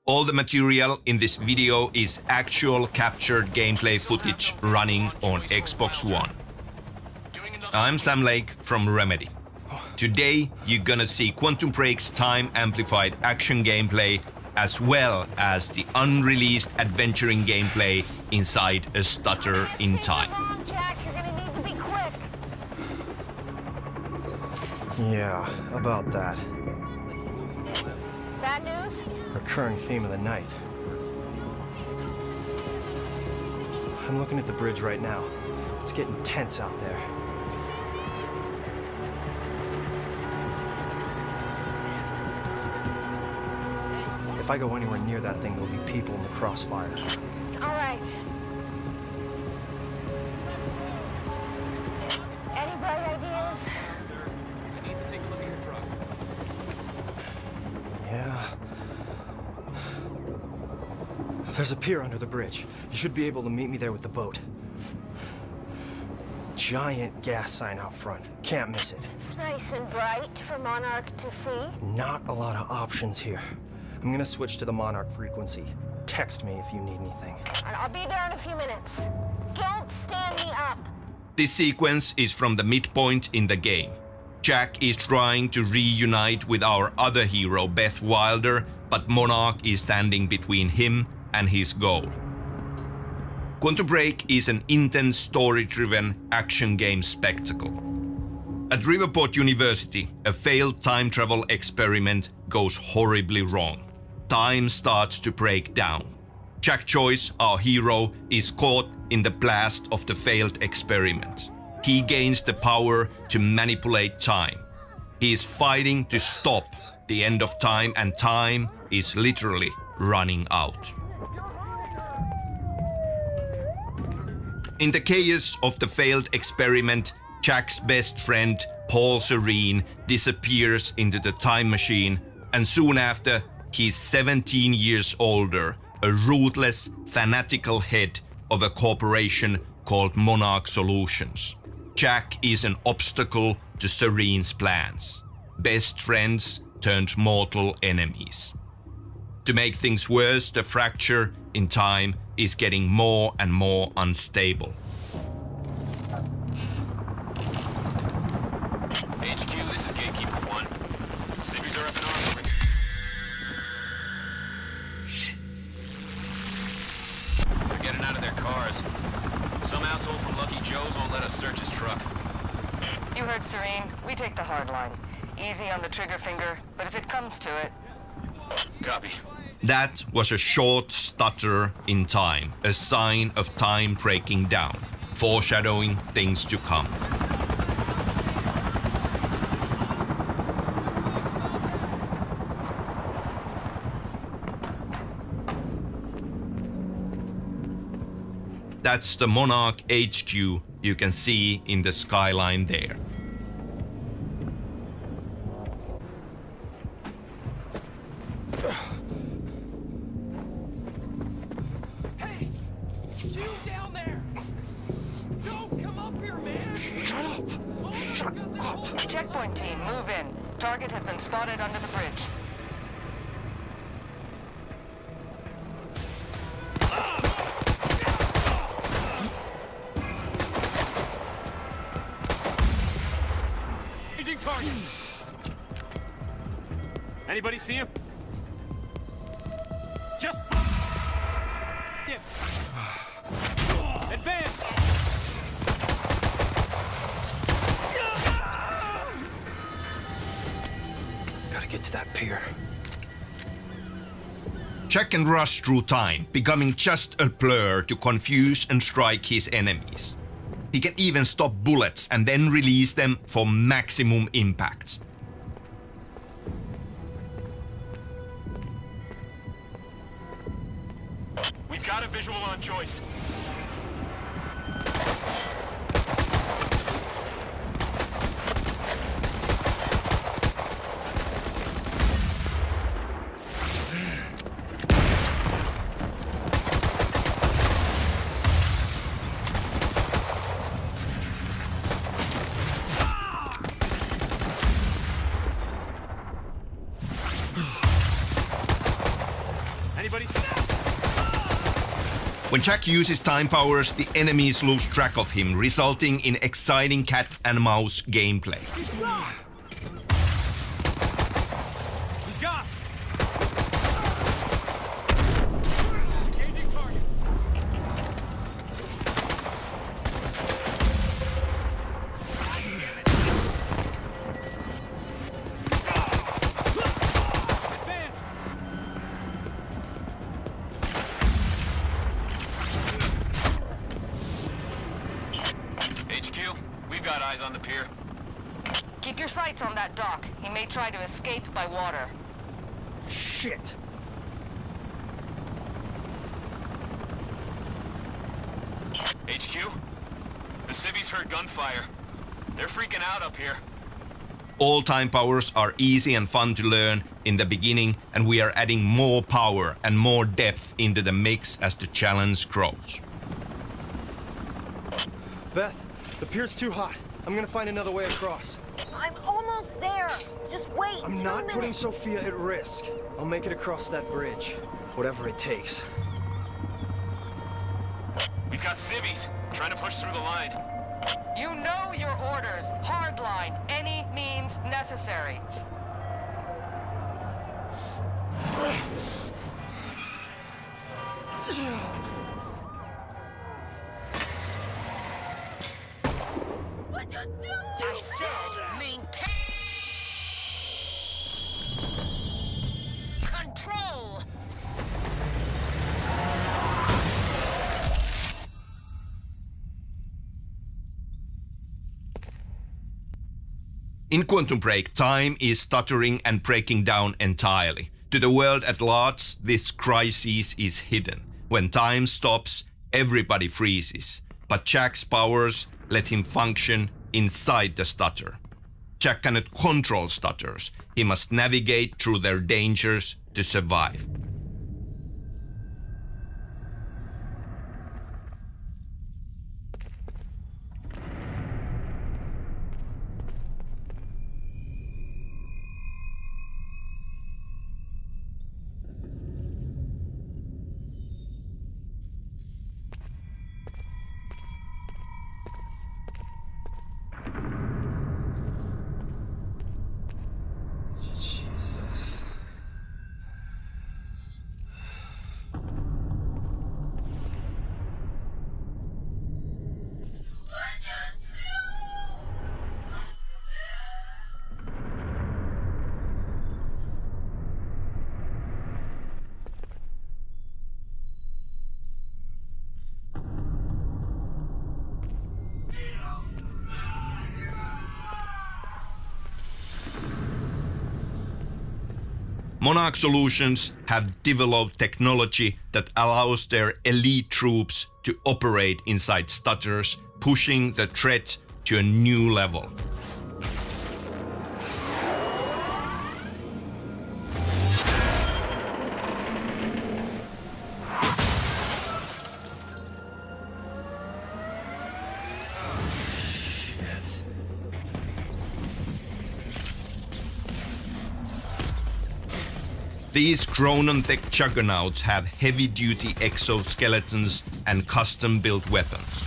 All the material in this video is actual captured gameplay footage running on Xbox One. I'm Sam Lake from Remedy. Today you're gonna see Quantum Break's time-amplified action gameplay as well as the unreleased adventuring gameplay inside A Stutter in Time. Jack, you're gonna need to be quick. Yeah, about that. Bad news? Recurring theme of the night. I'm looking at the bridge right now. It's getting tense out there. If I go anywhere near that thing, there'll be people in the crossfire. All right. Any bright ideas? I need to take a look at your truck. Yeah. There's a pier under the bridge. You should be able to meet me there with the boat. Giant gas sign out front. Can't miss it. It's nice and bright for Monarch to see. Not a lot of options here. I'm gonna switch to the Monarch frequency. Text me if you need anything. I'll be there in a few minutes. Don't stand me up. This sequence is from the midpoint in the game. Jack is trying to reunite with our other hero, Beth Wilder, but Monarch is standing between him and his goal. Quantum Break is an intense story-driven action game spectacle. At Riverport University, a failed time travel experiment goes horribly wrong. Time starts to break down. Jack Joyce, our hero, is caught in the blast of the failed experiment. He gains the power to manipulate time. He is fighting to stop the end of time, and time is literally running out. In the chaos of the failed experiment, Jack's best friend, Paul Serene, disappears into the time machine, and soon after, he's 17 years older, a ruthless, fanatical head of a corporation called Monarch Solutions. Jack is an obstacle to Serene's plans. Best friends turned mortal enemies. To make things worse, the fracture in time is getting more and more unstable. HQ, this is Gatekeeper 1. Civvies are up in arms. Shit. They're getting out of their cars. Some asshole from Lucky Joe's won't let us search his truck. You heard Serene. We take the hard line. Easy on the trigger finger, but if it comes to it... Copy. That was a short stutter in time, a sign of time breaking down, foreshadowing things to come. That's the Monarch HQ you can see in the skyline there. Hey! You down there! Don't come up here, man! Shut up! Shut up! Checkpoint team, move in. Target has been spotted under the bridge. Aging target! Anybody see him? Just yeah. Advance! Gotta get to that pier. Jack can rush through time, becoming just a blur to confuse and strike his enemies. He can even stop bullets and then release them for maximum impact. We've got a visual on Joyce. Everybody stop! When Jack uses time powers, the enemies lose track of him, resulting in exciting cat and mouse gameplay. He's gone! He's gone! Engaging target. Advance! HQ, we've got eyes on the pier. Keep your sights on that dock. He may try to escape by water. Shit! HQ, the civvies heard gunfire. They're freaking out up here. All time powers are easy and fun to learn in the beginning, and we are adding more power and more depth into the mix as the challenge grows. Beth, the pier's too hot. I'm gonna find another way across. I'm almost there. Just wait. I'm 2 not putting minutes. Sophia at risk. I'll make it across that bridge. Whatever it takes. We've got civvies trying to push through the line. You know your orders. Hardline. Any means necessary. I said maintain control. In Quantum Break, time is stuttering and breaking down entirely. To the world at large, this crisis is hidden. When time stops, everybody freezes. But Jack's powers let him function inside the stutter. Jack cannot control stutters. He must navigate through their dangers to survive. Jesus. Monarch Solutions have developed technology that allows their elite troops to operate inside stutters, pushing the threat to a new level. These Chronotech juggernauts have heavy-duty exoskeletons and custom-built weapons.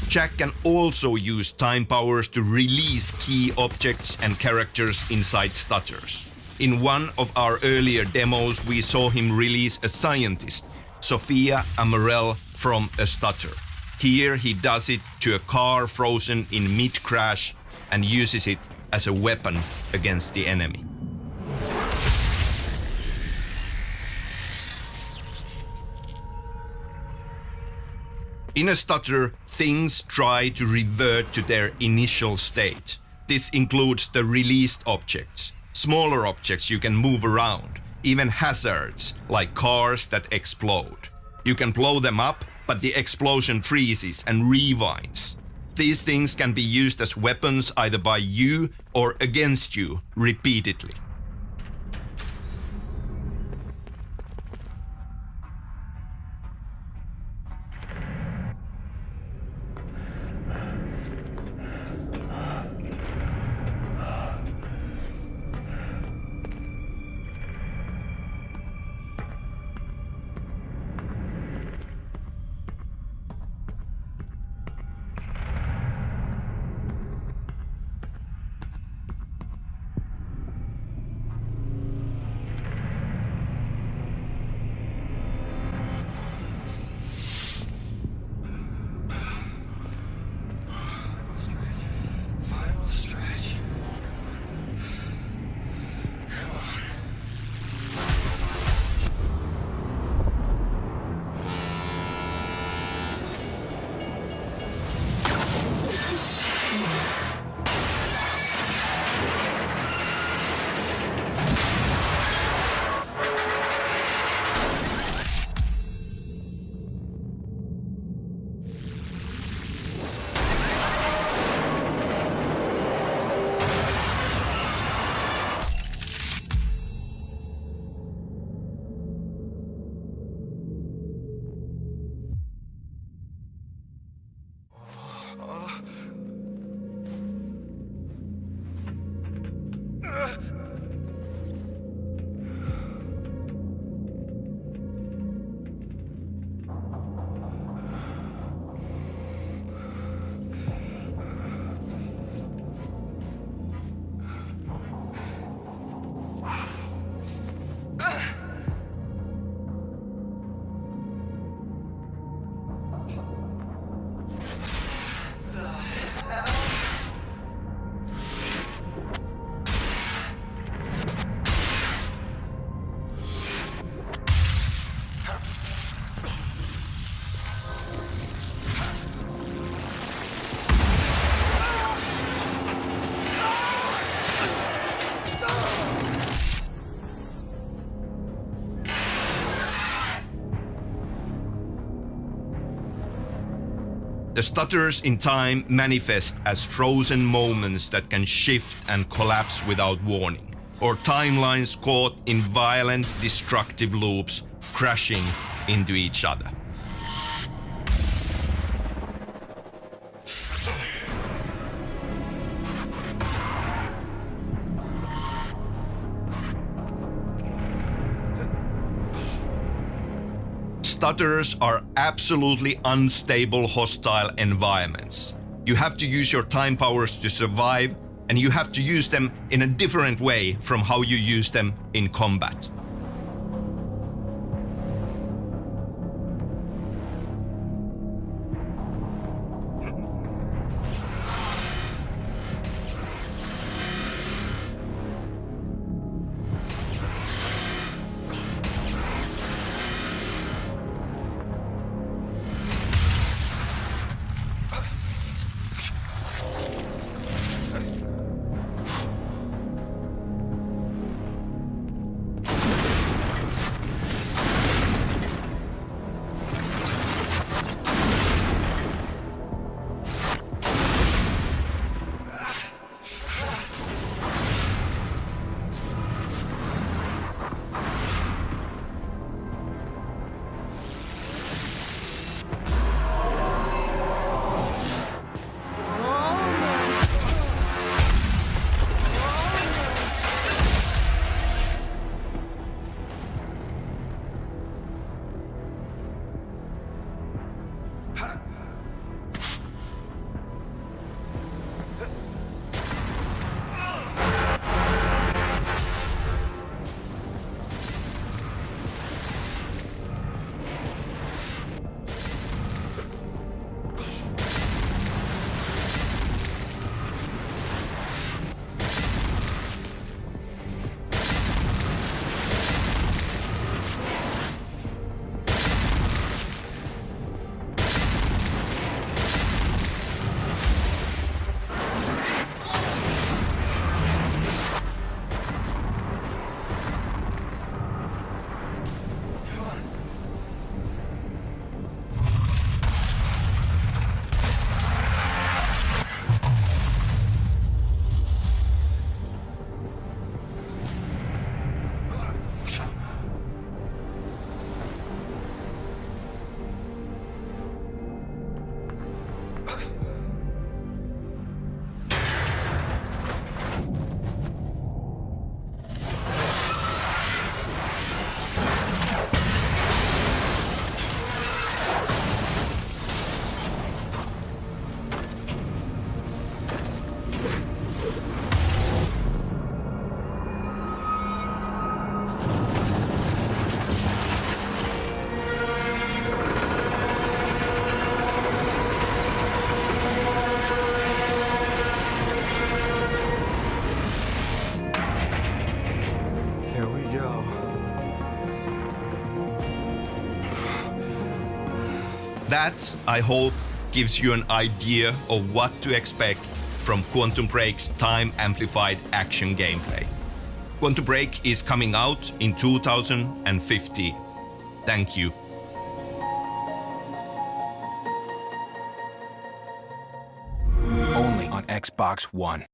Jack can also use time powers to release key objects and characters inside stutters. In one of our earlier demos, we saw him release a scientist, Sophia Amarell, from a stutter. Here he does it to a car frozen in mid-crash and uses it as a weapon against the enemy. In a stutter, things try to revert to their initial state. This includes the released objects, smaller objects you can move around, even hazards like cars that explode. You can blow them up but the explosion freezes and rewinds. These things can be used as weapons either by you or against you repeatedly. The stutters in time manifest as frozen moments that can shift and collapse without warning, or timelines caught in violent, destructive loops crashing into each other. Stutters are absolutely unstable, hostile environments. You have to use your time powers to survive, and you have to use them in a different way from how you use them in combat. That, I hope, gives you an idea of what to expect from Quantum Break's time-amplified action gameplay. Quantum Break is coming out in 2015. Thank you. Only on Xbox One.